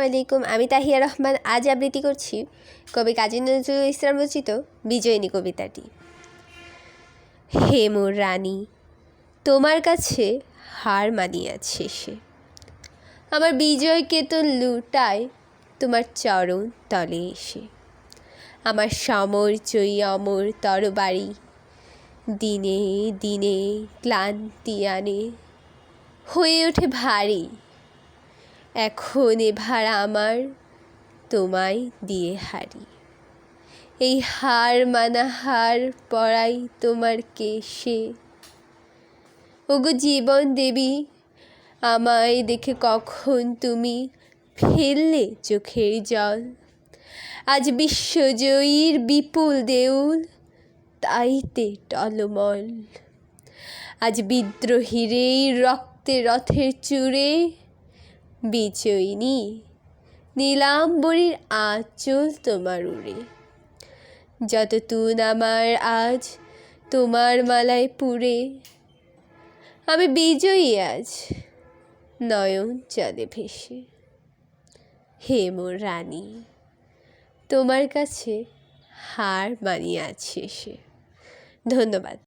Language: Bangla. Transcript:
আলাইকুম, আমি তাহিয়া রহমান। আজ আবৃত্তি করছি কবি কাজী নজরুল ইসলাম রচিত বিজয়িনী কবিতাটি। হে মোর রানী, তোমার কাছে হার মানিয়াছে সে, আমার বিজয় কেতন লুটায় তোমার চরণ তলে এসে। আমার সমর জয়ী অমর তরবারি দিনে দিনে ক্লান্তি আনে, হয়ে ওঠে ভারী। এখন এবার আমার তোমায় দিয়ে হারি, এই হার মানা হার পরাই তোমার কেশে। ওগো জীবন দেবী, আমায় দেখে কখন তুমি ফেললে চোখের জল? আজ বিশ্বজয়ীর বিপুল দেউল তাইতে টলমল। আজ বিদ্রোহীর এই রক্তে রথের চূড়ে বিজয়িনী নীলাম্বরীর আঁচল তোমার উড়ে। যত তুন আমার আজ তোমার মালায় পুরে, আমি বিজয়ী আজ নয়ন জলে ভেসে। হে মোর রানী, তোমার কাছে হার মানিয়াছে সে। ধন্যবাদ।